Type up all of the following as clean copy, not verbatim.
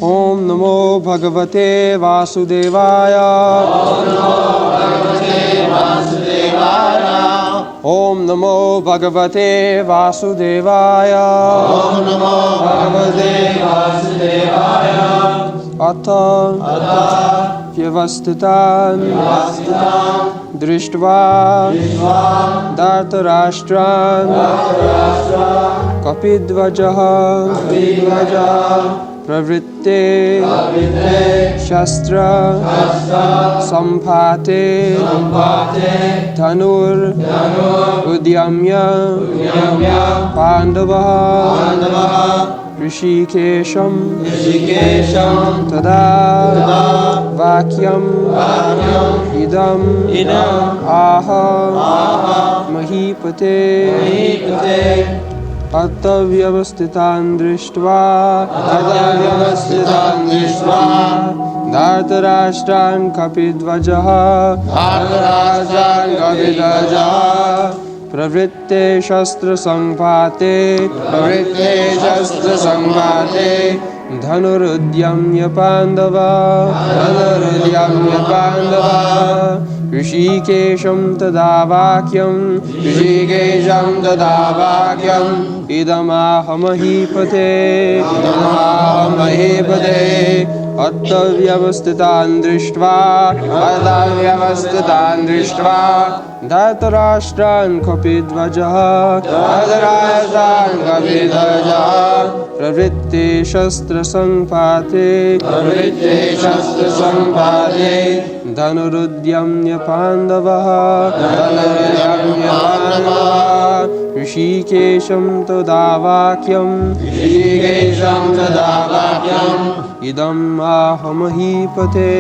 Om Namo Bhagavate Vasudevaya. Om Namo Bhagavate Vasudevaya. Om Namo Bhagavate Vasudevaya. Atha vyavasthitan drstva dhartarastran kapi-dhvajah pravrtte sastra-sampate dhanur udyamya pandavah hrsikesam tada vakyam idam atha mahi-pate atha vyavasthitan drstva dhartarastran kapi-dhvajah pravrtte sastra-sampate dhanur udyamya pandavah hrsikesam tada vakyam idam mahi-pate atha vyavasthitan drstva dhartarastran kapi-dhvajah pravrtte sastra-sampate dhanur udyamya pandavah hrsikesam tada vakyam idam mahi-pate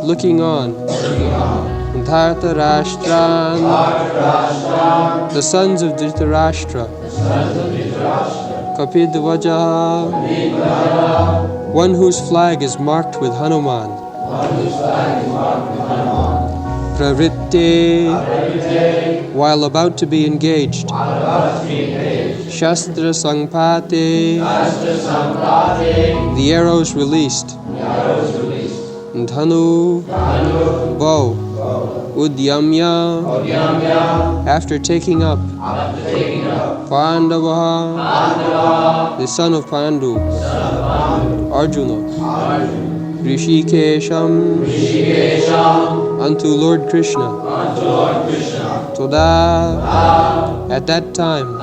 looking on Dhartarastran, the sons of Dhrtarastra, kapi-dhvajah, one whose flag is marked with Hanuman, pravrtte, while about to be engaged, sastra-sampate, the arrows released, dhanur, bow, udyamya, after taking up, pandavah, the son of Pandu, Arjuna, hrsikesam, unto Lord Krsna, tada, at that time,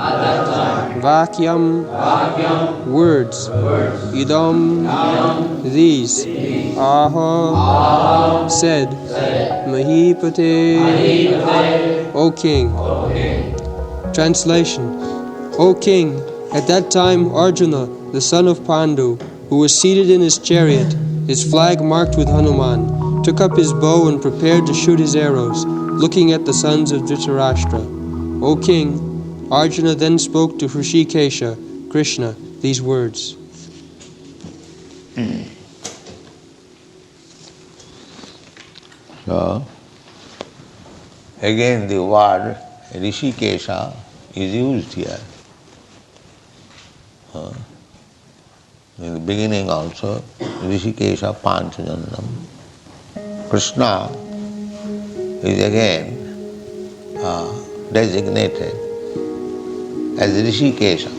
vakyam, words, idam, these, atha, said, mahi-pate, O king. Translation: O king, at that time Arjuna, the son of Pandu, who was seated in his chariot, his flag marked with Hanuman, took up his bow and prepared to shoot his arrows, looking at the sons of Dhrtarastra. O king, Arjuna then spoke to Hrsikesha, Krishna, these words. So, again the word Hrsikesha is used here. In the beginning also, Hrsikesha Panchajannam. Krishna is again designated as Hrsikesha.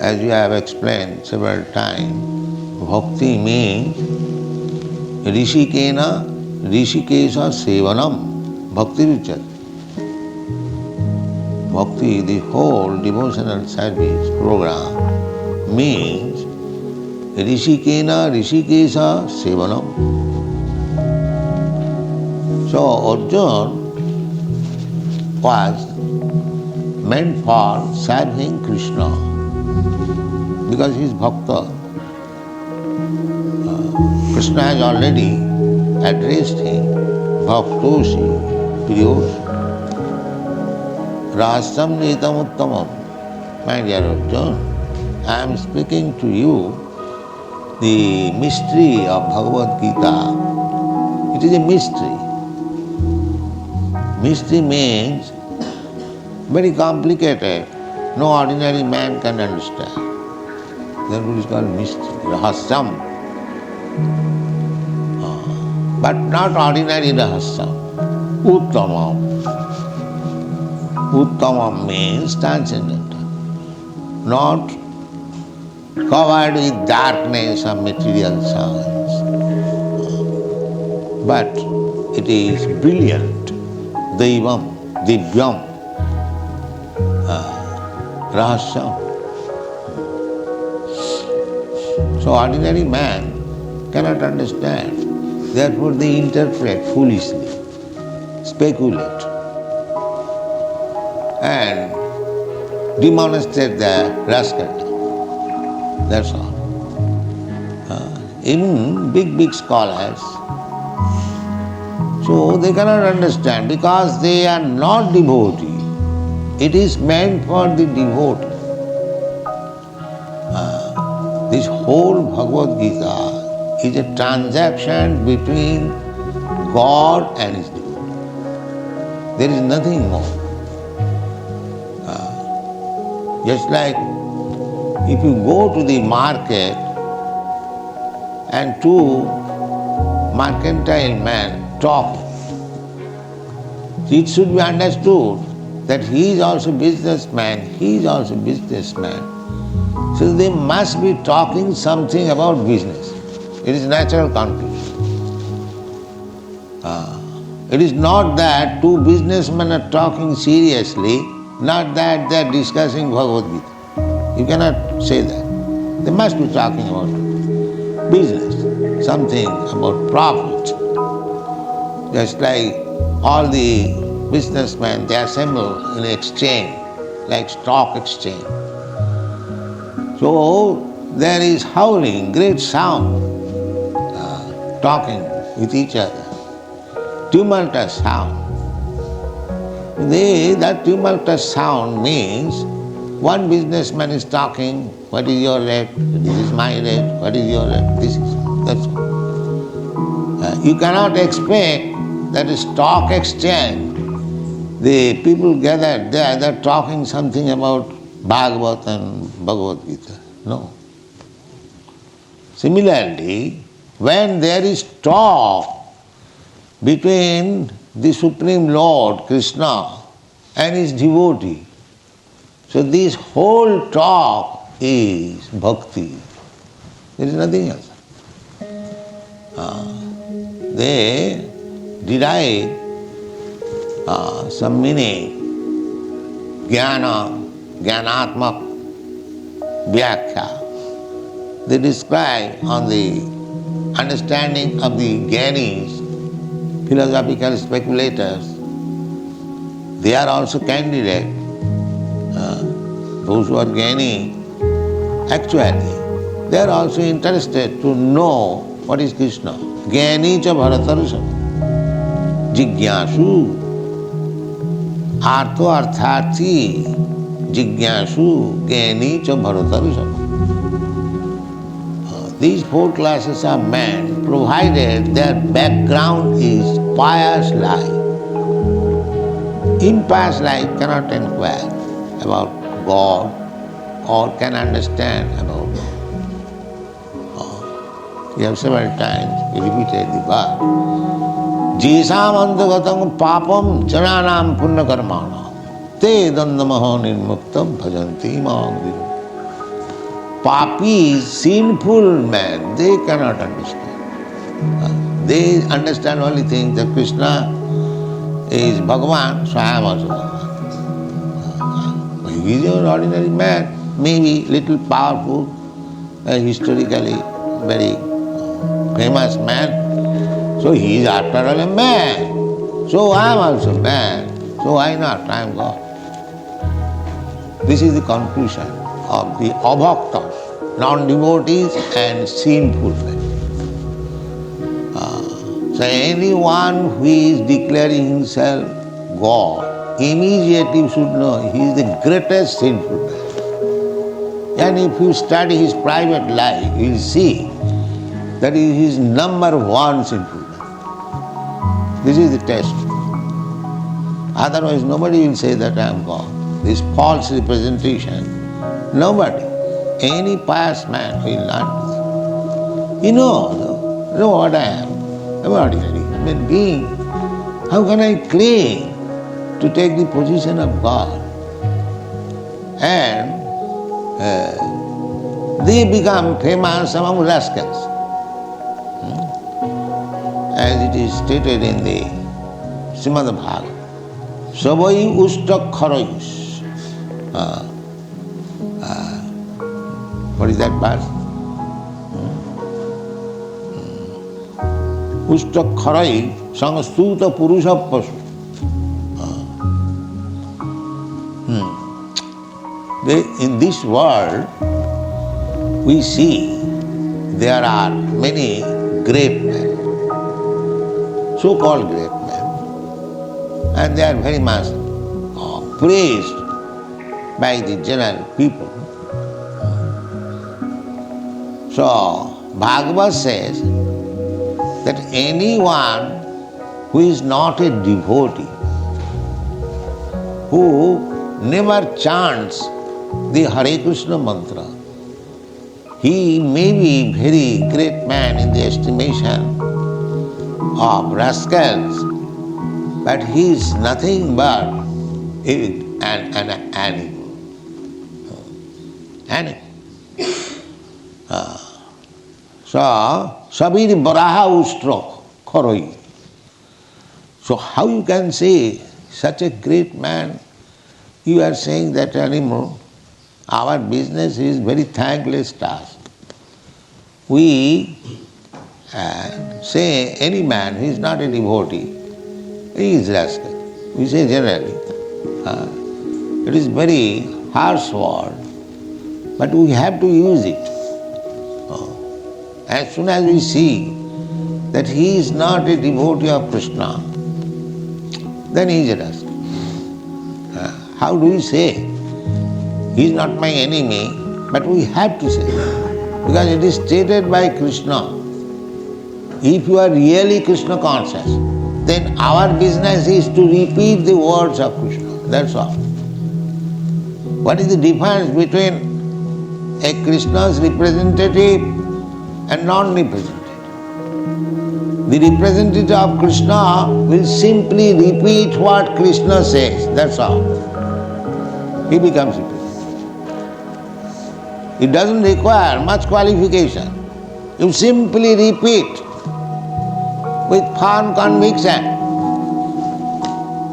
As we have explained several times, bhakti means Hrsikena Hrsikesha Sevanam Bhakti Ruchat. Bhakti, the whole devotional service program, means Hrsikena Hrsikesha Sevanam. So Arjuna was meant for serving Krishna because he is bhakta. Krishna has already addressed him, bhaktosi priyosi. Rasam netam uttamam. My dear Arjuna, I am speaking to you the mystery of Bhagavad Gita, it is a mystery. Mystery means very complicated, no ordinary man can understand. That is called mystery, rahasam. But not ordinary rahasam, uttamam. Uttamam means transcendental, not covered with darkness of material science. But it is brilliant, divam, divyam, rahasyam. So ordinary man cannot understand. Therefore they interpret foolishly, speculate, and demonstrate the rascal. That's all. Even big scholars, so they cannot understand because they are not devotee. It is meant for the devotee. This whole Bhagavad Gita is a transaction between God and His devotee. There is nothing more. Just like if you go to the market and two mercantile men talk, it should be understood that he is also businessman, he is also businessman. So they must be talking something about business. It is natural conclusion. It is not that two businessmen are talking seriously, not that they are discussing Bhagavad Gita. You cannot say that. They must be talking about business, something about profit. Just like all the businessmen, they assemble in exchange, like stock exchange. So there is howling, great sound, talking with each other, tumultuous sound. That tumultuous sound means one businessman is talking, what is your rate, this is my rate, what is your rate, this is, that's all. You cannot expect that a stock exchange, the people gathered there, they are talking something about Bhagavad and Bhagavad Gita. No. Similarly, when there is talk between the Supreme Lord Krsna and his devotee, so this whole talk is bhakti. There is nothing else. They derive some meaning, jnanatmak vyakya. They describe on the understanding of the jnanis, philosophical speculators. They are also candidate. Those who are jnani, actually, they are also interested to know what is Krishna. Jnani cha dhartarastran, jigyasu, artho arthati, jigyasu, jnani cha dhartarastran. These four classes of men, provided their background is pious life. Impious life cannot inquire about God or can understand about God. We have several times repeated the word. Jesam antagatam papam jananam punya karmana te dandamaha nirmuktam bhajanti maam. Papis, sinful men, they cannot understand. They understand only things that Krishna is Bhagavan, so I am also Bhagavan. He is an ordinary man, maybe little powerful, historically very famous man. So he is after all a man. So I am also man. So why not? I am God. This is the conclusion of the abhaktas, non-devotees and sinful men. So anyone who is declaring himself God, immediately should know he is the greatest sinful man. And if you study his private life, you will see That is his number one sinfulness. This is the test. Otherwise nobody will say that I am God. This false representation, nobody, any pious man will not do this. You know what I am. I am an ordinary human being. How can I claim to take the position of God? And they become famous among rascals. As it is stated in the Srimad Bhagavad, Savai ustakharayus. What is that verse? Ustakharai sangstuta purusha pasu. In this world, we see there are many great men, so-called great men, and they are very much praised by the general people. So, Bhagavad says that anyone who is not a devotee, who never chants the Hare Krishna mantra, he may be very great man in the estimation of rascals, but he is nothing but an animal. So, Sabiri Baraha Ustro Koroi. So how you can say such a great man, you are saying that animal? Our business is very thankless task. We say any man who is not a devotee, he is rascal. We say generally. It is very harsh word, but we have to use it. As soon as we see that he is not a devotee of Krishna, then he is a rascal. How do we say? He is not my enemy, but we have to say, because it is stated by Krishna. If you are really Krishna conscious, then our business is to repeat the words of Krishna. That's all. What is the difference between a Krishna's representative and non-representative? The representative of Krishna will simply repeat what Krishna says, that's all. He becomes representative. It doesn't require much qualification. You simply repeat with firm conviction.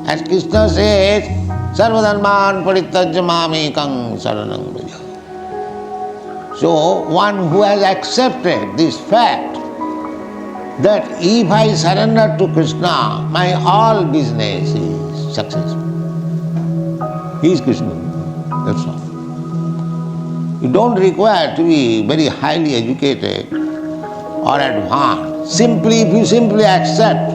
As Krishna says, Sarvadharman parittajya mamekam saranam vraja. So one who has accepted this fact that if I surrender to Krishna, my all business is successful. He is Krishna. That's all. You don't require to be very highly educated or advanced. If you simply accept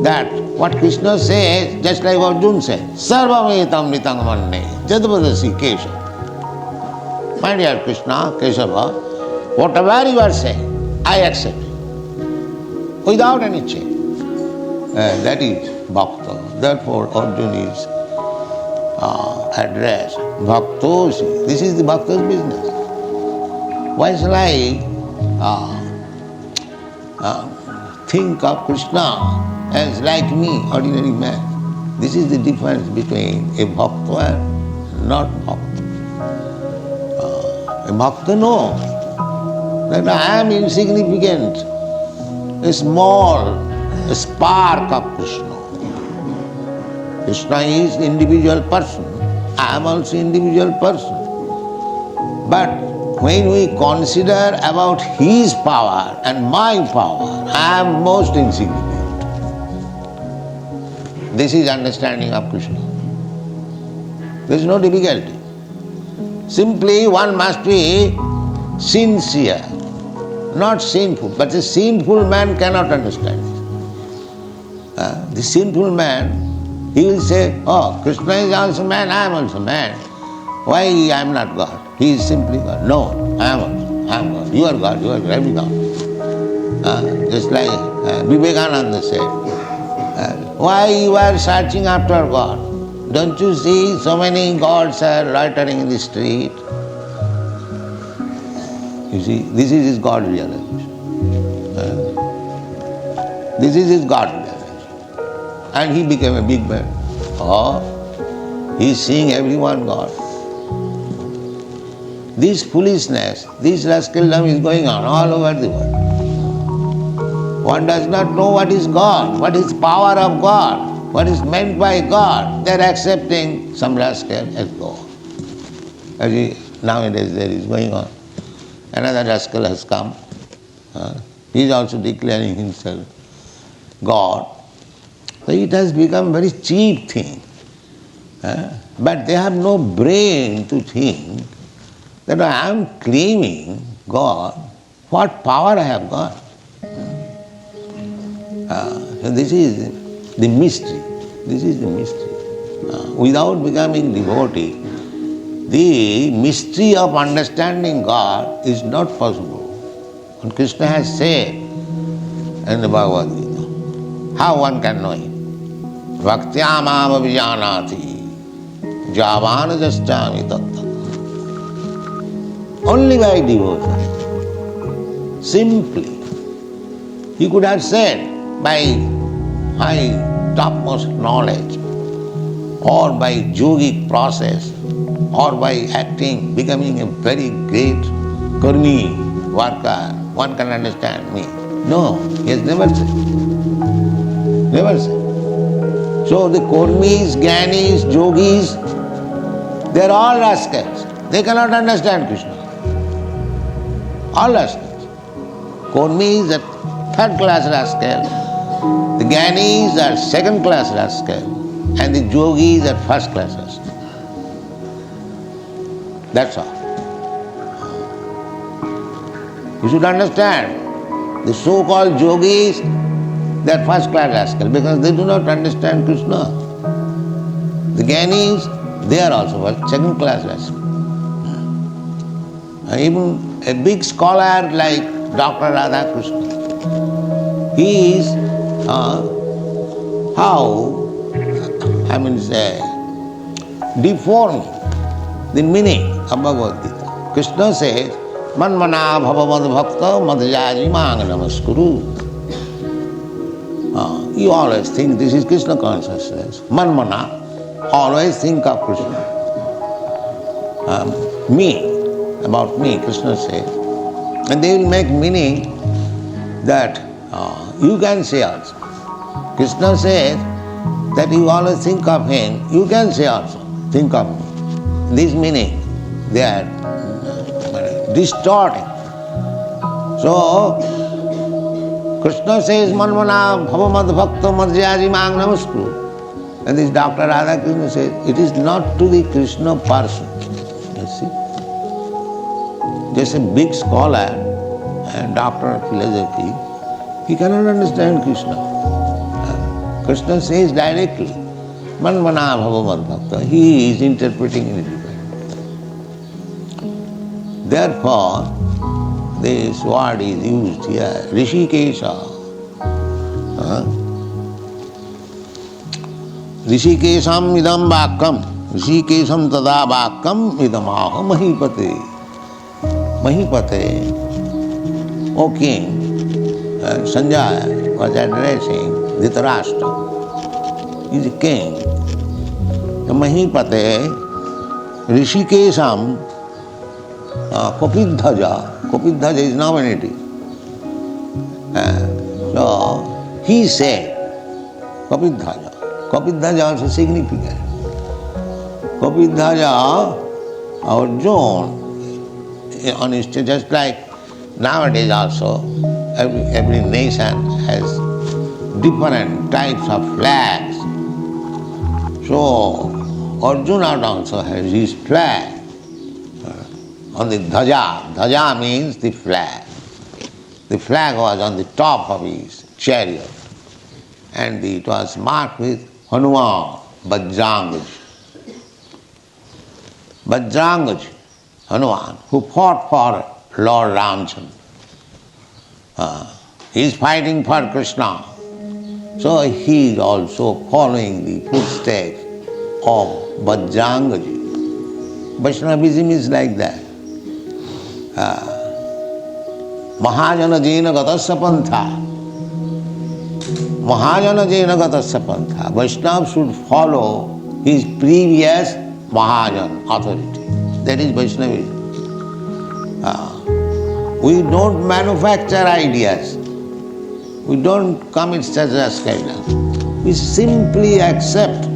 that what Krishna says, just like Arjuna said, Sarvametam nitang manne jadvada hrsikesam. My dear Krishna, Kesava, whatever you are saying, I accept it, without any change. That is bhakta. Therefore Arjuna is addressed. Bhaktosi. This is the bhakta's business. Why shall I think of Krishna as like me, ordinary man? This is the difference between a bhakta and not bhakta. A bhakta knows that I am insignificant, a small spark of Krishna. Krishna is individual person. I am also individual person. But when we consider about his power and my power, I am most insignificant. This is understanding of Krishna. There is no difficulty. Simply one must be sincere, not sinful. But a sinful man cannot understand it. The sinful man, he will say, oh, Krishna is also man, I am also man. Why I am not God? He is simply God. No, I am God. You are God, you are very God. Just like Vivekananda said, why you are searching after God? Don't you see so many gods are loitering in the street? You see, this is his God realization. This is his God realization. And he became a big man. Oh, he is seeing everyone God. This foolishness, this rascaldom is going on all over the world. One does not know what is God, what is power of God, what is meant by God. They are accepting some rascal as God. Nowadays there is going on. Another rascal has come. He is also declaring himself God. So it has become a very cheap thing. But they have no brain to think that I am claiming God. What power I have got? So this is the mystery. This is the mystery. Without becoming devotee, the mystery of understanding God is not possible. And Krishna has said in the Bhagavad Gita, how one can know it? Vakyam vijanati javana jaschami tattva. Only by devotion. Simply. He could have said by high topmost knowledge, or by yogic process, or by acting, becoming a very great karmi worker, one can understand me. No, he has never said. Never said. So the karmis, jnanis, yogis, they are all rascals. They cannot understand Krishna. All rascals. Karmis are third-class rascals, the jnanis are second-class rascals, and the yogis are first-class rascals. That's all. You should understand, the so-called yogis, they are first-class rascals because they do not understand Krishna. The jnanis, they are also second-class rascals. Even a big scholar like Dr. Radhakrishna, he is deforming the meaning of Bhagavad Gita. Krishna says, Manmana bhava bhakta madhyaji mang namaskuru. You always think this is Krishna consciousness. Manmana, always think of Krishna. Me, about me, Krishna says. And they will make meaning that you can say also. Krishna says that you always think of him, you can say also, think of me. This meaning, they are distorting. So, Krishna says, Manmana bhavamad bhakta madhyaji mang namaskuru. And this Dr. Radhakrishna says, it is not to the Krishna person. You see? Just a big scholar and doctor of philosophy, he cannot understand Krishna. Krishna says directly, Manmana bhavamad bhakta. He is interpreting in a different way. Therefore, this word is used here, hrsikesam. Hrsikesam idam vakyam, hrsikesam tada vakyam idam mahi-pate. Mahi-pate, O king, Sanjaya was addressing Dhrtarastra. He is a king. The mahi-pate, hrsikesam, kapi-dhvajah. Kapi-dhvajah is nominative. So he said, kapi-dhvajah. Kapi-dhvajah also significant. Kapi-dhvajah, Arjuna, on his stage, just like nowadays also, every nation has different types of flags. So Arjuna also has his flag on the dhvajah. Dhvajah means the flag. The flag was on the top of his chariot, and it was marked with Hanuman, Vajrangaj, Hanuman, who fought for Lord Ramchandra. He is fighting for Krishna. So he is also following the footsteps of Bajrangaji. Vaishnavism is like that. Mahajana jena gatasya pantha. Mahajana jena gatasya pantha. Vaishnava should follow his previous Mahajan authority. That is Vaishnavism. We don't manufacture ideas. We don't commit sastra-sampate. We simply accept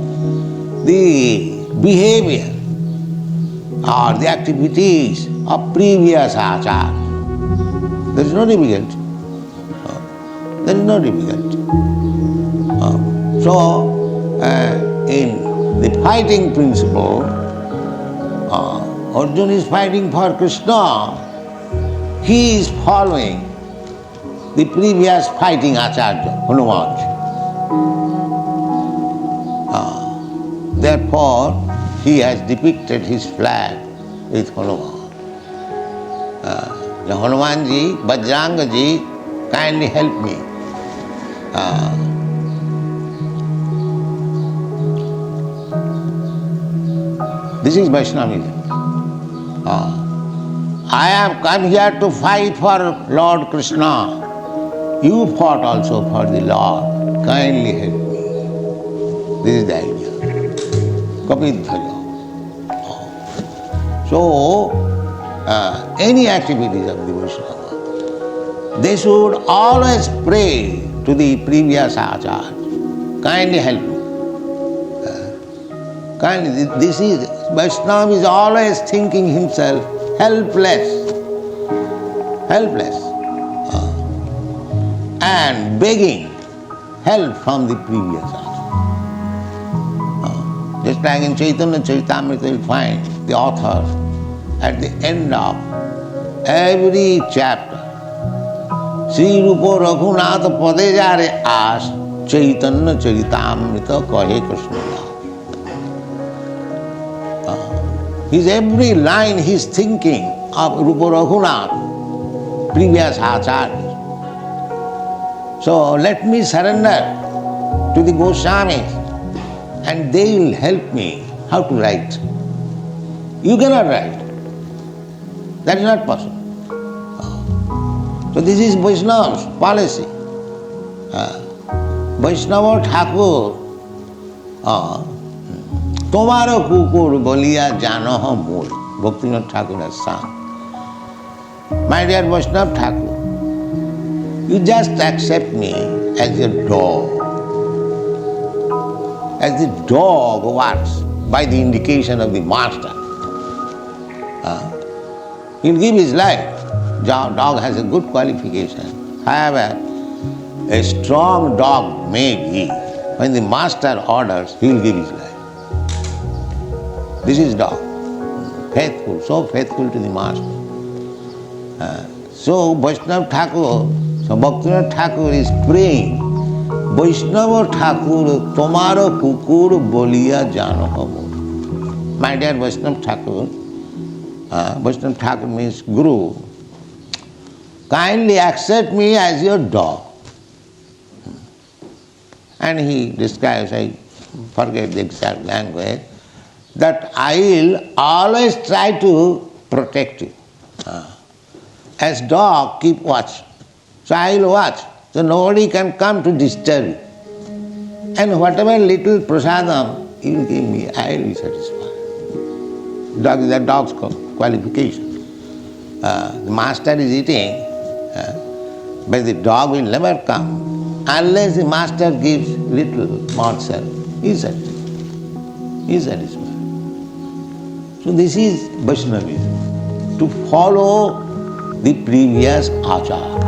the behavior or the activities of previous achar. There is no difficult. There is no difficult. In the fighting principle, Arjuna is fighting for Krishna. He is following the previous fighting acharya, Hanuman. Therefore, he has depicted his flag with Hanuman. Hanumanji, Bajrangaji, kindly help me. This is Vaishnavism. I have come here to fight for Lord Krsna. You fought also for the Lord. Kindly help me. This is the idea. Kapi-dhvajah. So, any activities of the Vaishnava, they should always pray to the previous acharya. Kindly help me. Kindly, this is, Vaishnava is always thinking himself helpless. And begging help from the previous acharya. Just like in Chaitanya Charitamrita, you will find the author at the end of every chapter, Sri Rupa Raghunatha Pade Jare As Chaitanya Charitamrita Kahe Krishna. His every line he is thinking of Rupa Raghunath, previous acharya. So let me surrender to the Goswamis and they will help me how to write. You cannot write. That is not possible. So this is Vaishnava's policy. Vaishnava Thakur, Tomaro kukur bolia janoha mul. Bhaktivinoda Thakur has sung. My dear Vaishnava Thakur, you just accept me as your dog. As the dog works by the indication of the master. He'll give his life. Dog has a good qualification. However, a strong dog may be. When the master orders, he'll give his life. This is dog. Faithful, so faithful to the master. So Vaishnava Thakur, so Bhaktivinoda Thakur is praying, Vaishnava Thakur, tomaro kukur bolia janoha mul. My dear Vaishnava Thakur, Vaishnava Thakur means Guru, kindly accept me as your dog. And he describes, I forget the exact language, that I will always try to protect you. As dog, keep watch. So I will watch. So nobody can come to disturb you. And whatever little prasadam you will give me, I will be satisfied. Dog is a dog's qualification. The master is eating, but the dog will never come unless the master gives little morsel. He is satisfied. So this is Vaishnavism, to follow the previous achar.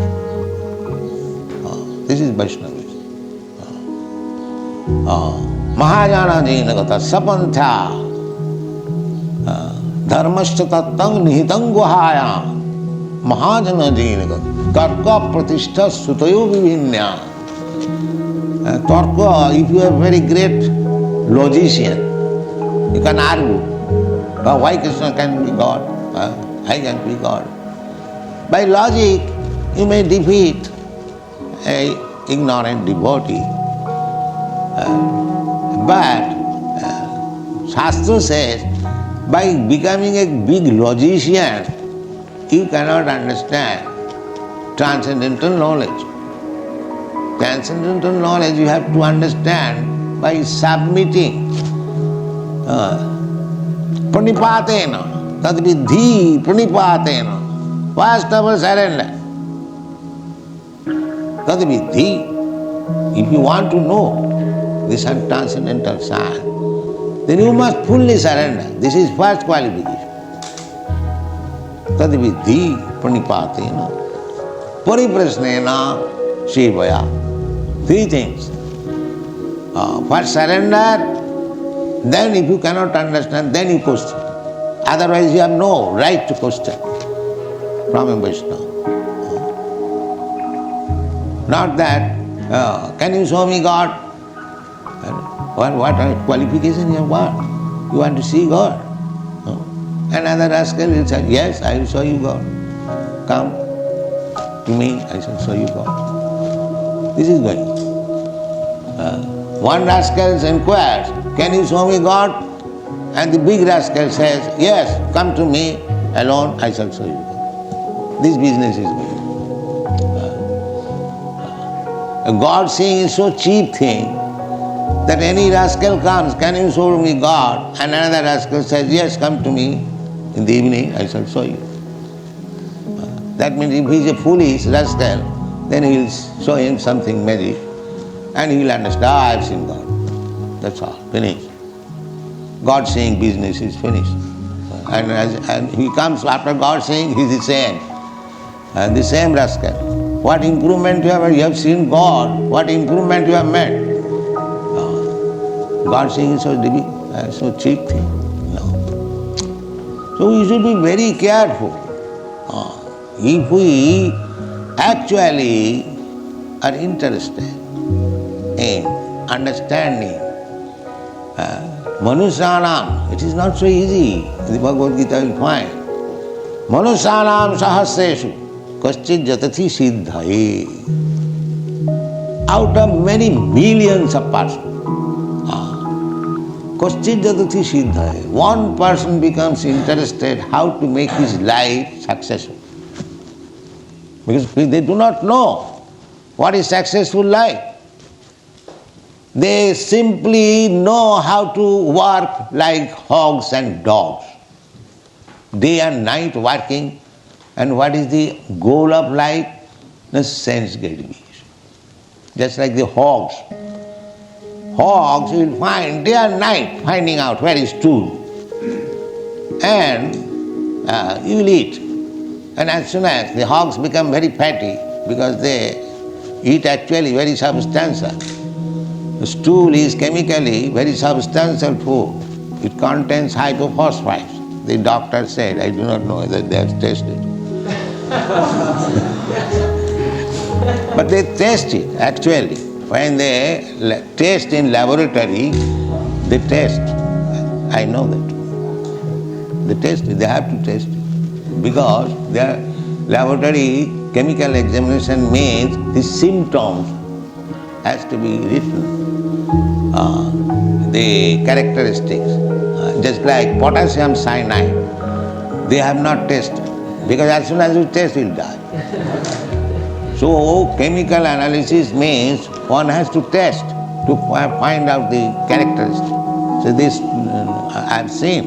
This is Vaishnavism. Mahajana jena gatasya pantha dharmasya tattang nihitam guhayam Mahajana jena gatasya tarka pratishtha sutayo vivinya. Tarka, if you are a very great logician, you can argue. Why Krishna can be God? I can be God. By logic, you may defeat an ignorant devotee. But Shastra says, by becoming a big logician, you cannot understand transcendental knowledge. Transcendental knowledge you have to understand by submitting. Pranipatena, tadvidhi pranipatena. First of all, surrender. Tadvidhi. If you want to know this transcendental science, then you must fully surrender. This is first qualification. Tadvidhi pranipatena, pariprasnena shivaya. Three things. First surrender, then if you cannot understand, then you question. Otherwise you have no right to question from a Vaishnava. Not that, can you show me God? What qualification you want? You want to see God? Another rascal will say, yes, I will show you God. Come to me, I shall show you God. This is going. One rascal inquires, can you show me God? And the big rascal says, yes, come to me alone, I shall show you God. This business is going. God seeing is so cheap thing that any rascal comes, can you show me God? And another rascal says, yes, come to me in the evening, I shall show you. That means if he is a foolish rascal, then he will show him something magic and he will understand, I have seen God. That's all, finished. God saying business is finished. And he comes after God saying he is the same. And the same rascal. What improvement you have seen God, what improvement you have made. God saying is so cheap thing. No. So we should be very careful. If we actually are interested in understanding Manusyanam, it is not so easy. In the Bhagavad Gita you will find Manusyanam sahasreshu kaschit jatati siddhaye. Out of many millions of persons, kaschit jatati siddhaye, one person becomes interested how to make his life successful. Because they do not know what is successful life. They simply know how to work like hogs and dogs. Day and night working. And what is the goal of life? The sense gratification. Just like the hogs. Hogs you will find day and night finding out where is stool. And you will eat. And as soon as the hogs become very fatty, because they eat actually very substantial. The stool is chemically very substantial food. It contains hypophosphites. The doctor said, I do not know whether they have tested. But they test it actually. When they test in laboratory, they test. I know that. They test it, they have to test it. Because their laboratory chemical examination means the symptoms has to be written. The characteristics, just like potassium cyanide, they have not tested. Because as soon as you test, you will die. So chemical analysis means one has to test to find out the characteristics. So this, I have seen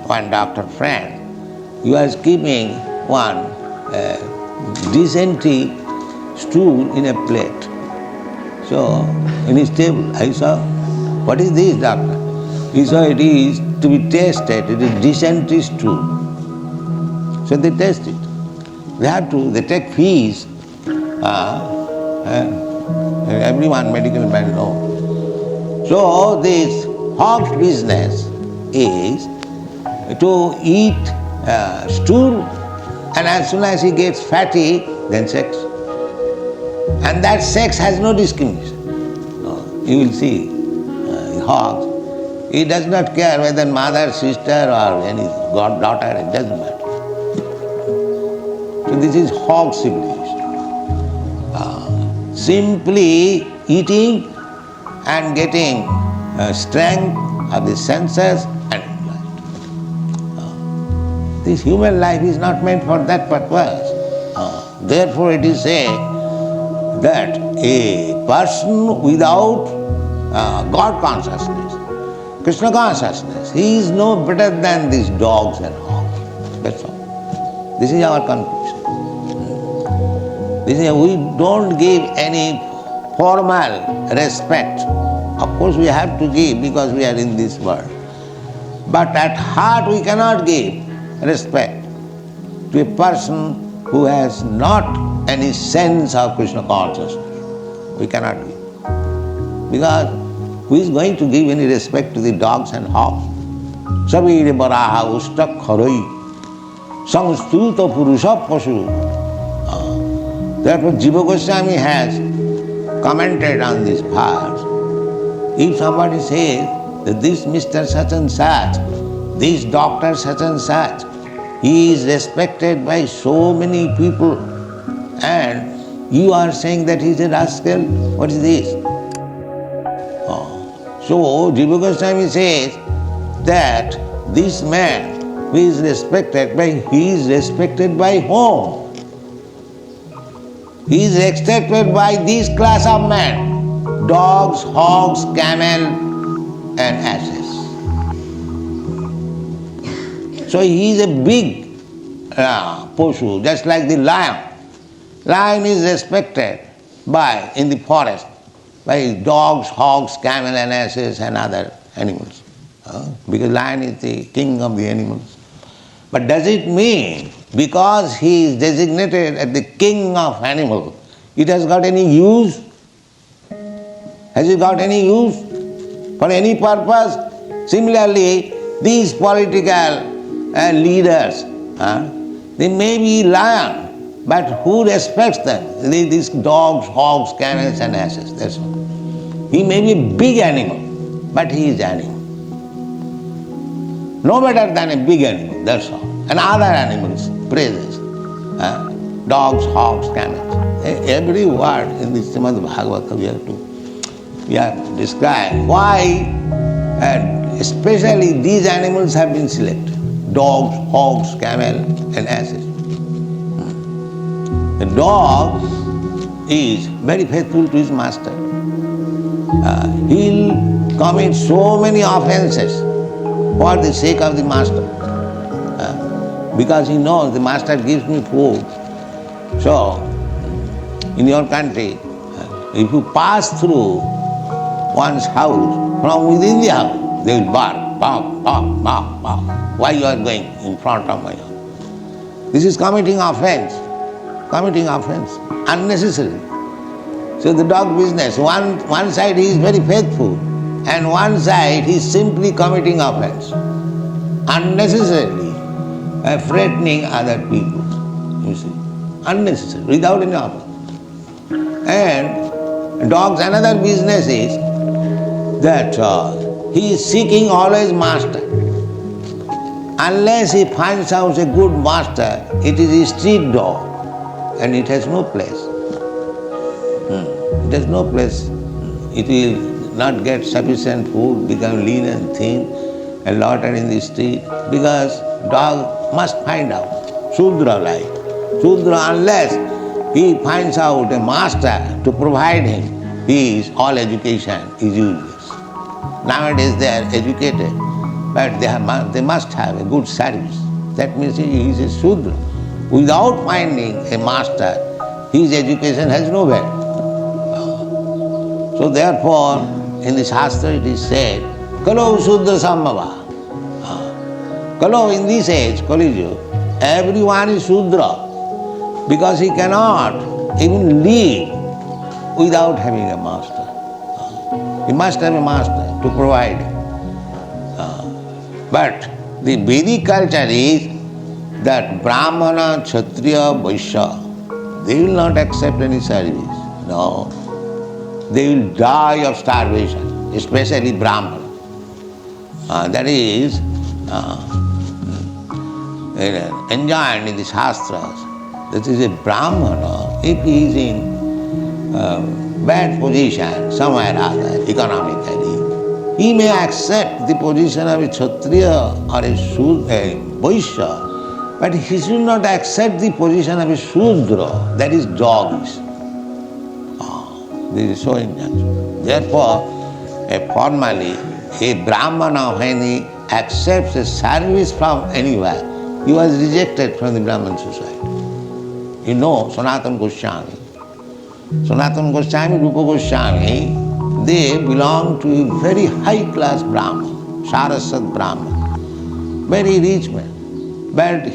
one doctor friend, he was keeping one dysentery stool in a plate. So in his table, I saw, what is this, doctor? He saw it is to be tested, it is dysentery stool. So they test it. They take fees. Everyone, medical man knows. So this hog's business is to eat stool, and as soon as he gets fatty, then sex. And that sex has no discrimination. You will see hogs. He does not care whether mother, sister or any goddaughter, it doesn't matter. this is hog civilization. Simply eating and getting strength of the senses and life. This human life is not meant for that purpose. Therefore it is said that a person without God consciousness, Krishna consciousness, he is no better than these dogs and hogs. That's all. This is our conclusion. We don't give any formal respect. Of course we have to give because we are in this world. But at heart we cannot give respect to a person who has not any sense of Krishna consciousness. We cannot give. Because who is going to give any respect to the dogs and hogs? Sabire baraha ustak kharoi samstuta purusha pashu. Therefore Jiva Goswami has commented on this verse. If somebody says that this Mr. such and such, this doctor such and such, he is respected by so many people, and you are saying that he is a rascal, what is this? So Jiva Goswami says that this man who is respected he is respected by whom? He is respected by this class of men, dogs, hogs, camel and asses. So he is a big poshu, just like the lion. Lion is respected in the forest by dogs, hogs, camel and asses and other animals. Because lion is the king of the animals. But does it mean because he is designated as the king of animals, it has got any use? Has it got any use for any purpose? Similarly, these political leaders, they may be lion, but who respects them? These dogs, hogs, camels and asses, that's all. He may be a big animal, but he is animal. No better than a big animal, that's all. And other animals, praises. Dogs, hogs, camels. Every word in the Srimad Bhagavata we have described why, and especially these animals have been selected. Dogs, hogs, camel and asses. The dog is very faithful to his master. He'll commit so many offenses for the sake of the master. Because he knows the master gives me food. So, in your country, if you pass through one's house, from within the house, they will bark, bark, bark, bark, bark. Why you are going in front of my house? This is committing offense, unnecessary. So the dog business, one side he is very faithful, and one side he is simply committing offense, unnecessarily threatening other people, you see, unnecessary, without any offense. And dog's another business is that he is seeking always master. Unless he finds out a good master, it is a street dog and it has no place. It has no place. It will not get sufficient food, become lean and thin and loiter in the street, because dog must find out, Shudra like. Shudra, unless he finds out a master to provide him, all education is useless. Nowadays they are educated, but they must have a good service. That means he is a Shudra. Without finding a master, his education has no value. So therefore, in the Shastra it is said, Kalo Shudra Sambhava. Kalo, in this age, Kali Yuga, everyone is Shudra, because he cannot even live without having a master. He must have a master to provide. But the Vedic culture is that Brahmana, Kshatriya, Vaishya, they will not accept any service. No. They will die of starvation, especially Brahmana. That is enjoined in the Shastras, That is a Brahmana, if he is in bad position somewhere or other, economically, he may accept the position of a Kshatriya or a Vaishya, but he should not accept the position of a Shudra, that is dogs. This is so injustice. Therefore, formally, a Brahmana, when he accepts a service from anywhere, he was rejected from the Brahman society. You know Sanatana Goswami. Sanatana Goswami, Rupa Goswami, they belong to a very high class Brahman, Saraswat Brahman, very rich man. But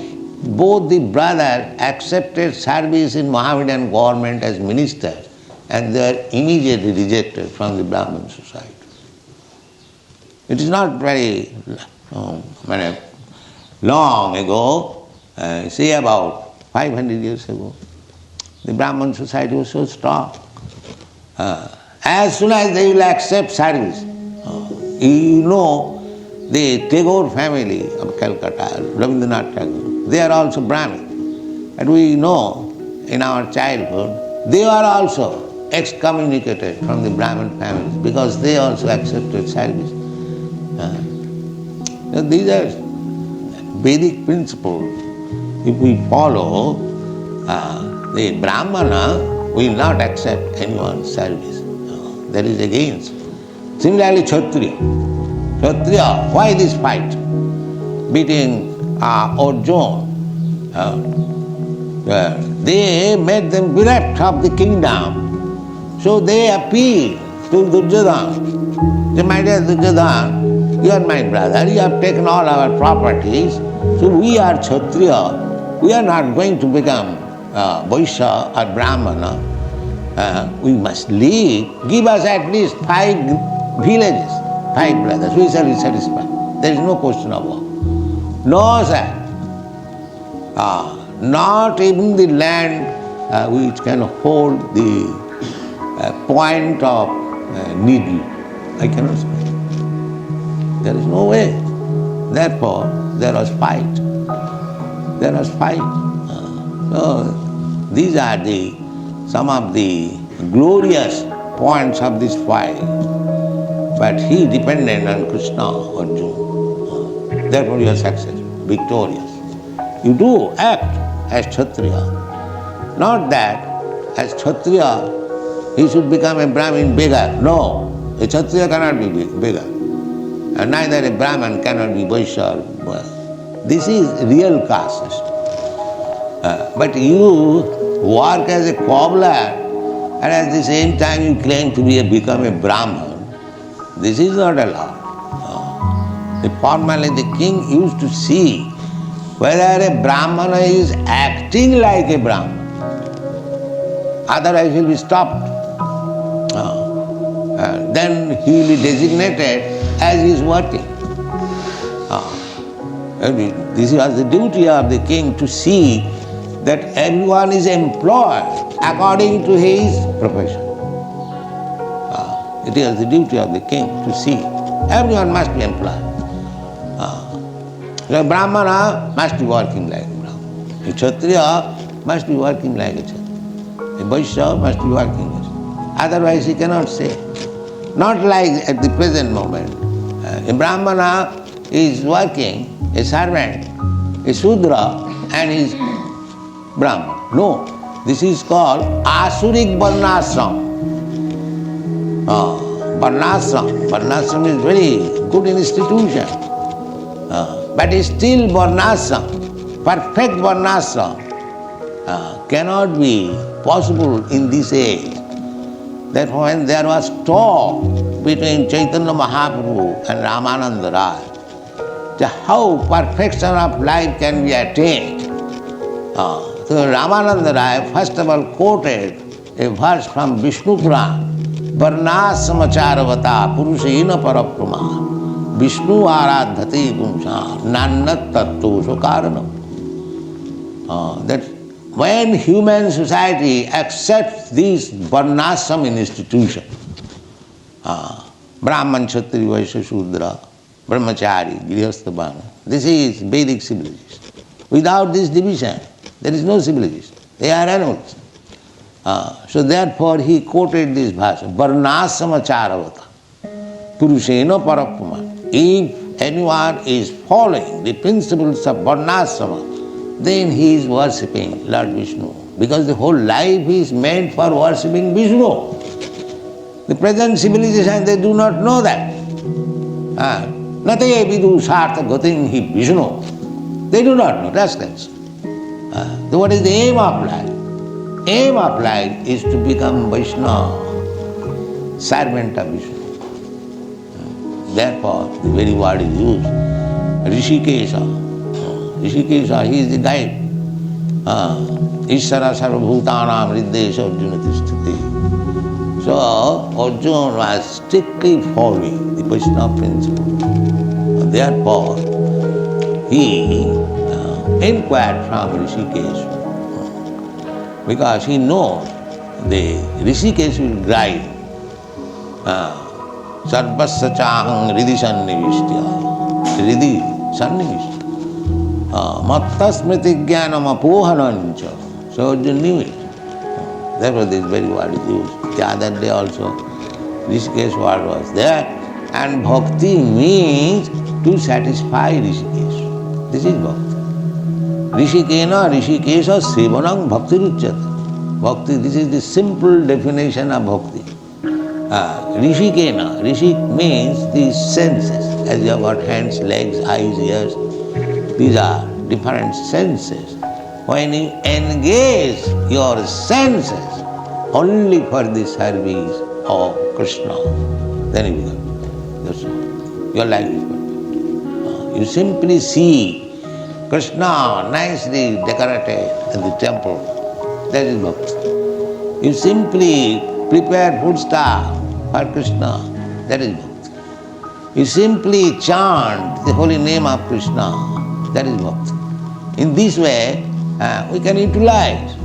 both the brothers accepted service in Mohammedan government as ministers, and they are immediately rejected from the Brahman society. It is not very long ago, say about 500 years ago, the Brahman society was so strong. As soon as they will accept service, you know, the Tagore family of Calcutta, Rabindranath Tagore, they are also Brahmin. And we know in our childhood, they are also excommunicated from the Brahmin families because they also accepted service. These are Vedic principles. If we follow, the Brahmana will not accept anyone's service. That is against. Similarly, Kshatriya. Kshatriya, why this fight between Arjuna? They made them bereft of the kingdom. So they appealed to Duryodhana. They, my dear Duryodhana, you are my brother, you have taken all our properties, so we are Kshatriya, we are not going to become Vaishya or Brahmana. We must leave, give us at least 5 villages, 5 brothers, we shall be satisfied. There is no question of war. No, sir. Not even the land which can hold the point of needle. I cannot speak. There is no way. Therefore, there was fight. There was fight. So these are some of the glorious points of this fight. But he depended on Krishna, Arjuna. Therefore you are successful, victorious. You do act as Kshatriya. Not that as Kshatriya he should become a Brahmin beggar. No, a Kshatriya cannot be beggar. And neither a Brahman cannot be Vaishya. This is real caste system. But you work as a cobbler and at the same time you claim to become a Brahman. This is not allowed. Formerly the king used to see whether a Brahmana is acting like a Brahman. Otherwise he will be stopped. Then he will be designated as he is working. This was the duty of the king to see that everyone is employed according to his profession. It is the duty of the king to see. Everyone must be employed. The Brahmana must be working like a Brahmana. A Kshatriya must be working like a Kshatriya. A Vaishya must be working like a Kshatriya. Otherwise he cannot say. Not like at the present moment. A Brahmana is working, a servant, a Shudra, and he is Brahman. No, this is called Asurik Varnashram. Varnashram. Varnashram is very good institution. But still Varnashram, perfect Varnashram, cannot be possible in this age. Therefore, when there was talk between Chaitanya Mahaprabhu and Ramananda Raya, how perfection of life can be attained. So Ramananda Raya first of all quoted a verse from Vishnu Purana, Varnasamacharavata Purushena Paraprama Vishnu Aradhati Pumsa Nannat Tattosho Karanam. That when human society accepts this Varnashram institution, Brahman, Kshatriya, Vaishya, Shudra, Brahmachari, Grihastha, this is Vedic civilization. Without this division, there is no civilization. They are animals. So therefore he quoted this verse, Varnasama charavata, Purushena parapama. If anyone is following the principles of Varnasama, then he is worshipping Lord Vishnu. Because the whole life is meant for worshipping Vishnu. The present civilization, they do not know that. Nate vidu sartha gatim hi Vishnu. They do not know, rascals. So what is the aim of life? Aim of life is to become Vaishnava, servant of Vishnu. Therefore, the very word is used, Hrsikesam. Hrsikesam, he is the guide. Ishara sarvabhutanam riddesha Arjuna tisthati. So, Arjuna was strictly following the Vaishnava principle. Therefore, he inquired from Hrsikesam. Because he knows the Hrsikesam will guide. Sarvasya chaham hridi sannivishya. Hridi sannivishya. Mattasmriti jnanam apohanancha. So Arjuna knew it. Therefore this very word is used. The other day also Hrsikesam word was there. And bhakti means to satisfy Hrsikesam. This is bhakti. Hrishikena Hrsikesha sevanam bhakti ruchyate. Bhakti, this is the simple definition of bhakti. Hrishikena, Rishik means the senses. As you have got hands, legs, eyes, ears, these are different senses. When you engage your senses only for the service of Krishna, then you become. That's all. Your life is perfect. You simply see Krishna nicely decorated in the temple. That is bhakti. You simply prepare food stuff for Krishna. That is bhakti. You simply chant the holy name of Krishna. That is bhakti. In this way, we can utilize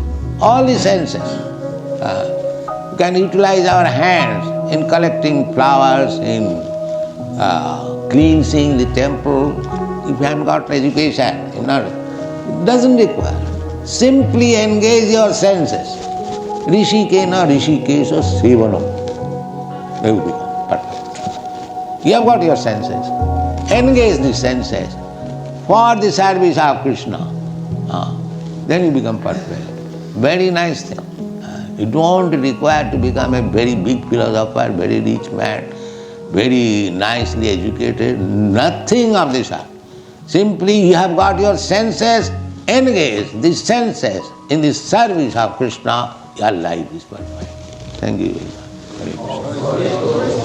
all the senses. We can utilize our hands in collecting flowers, in cleansing the temple. If you haven't got education, it doesn't require. Simply engage your senses. Hrishikena Hrsikesha sevanam. They will become perfect. You have got your senses. Engage the senses for the service of Krishna. Then you become perfect. Very nice thing. You don't require to become a very big philosopher, very rich man, very nicely educated. Nothing of this sort. Simply you have got your senses, engage the senses in the service of Krishna, your life is perfect. Thank you very much. Hare Krishna.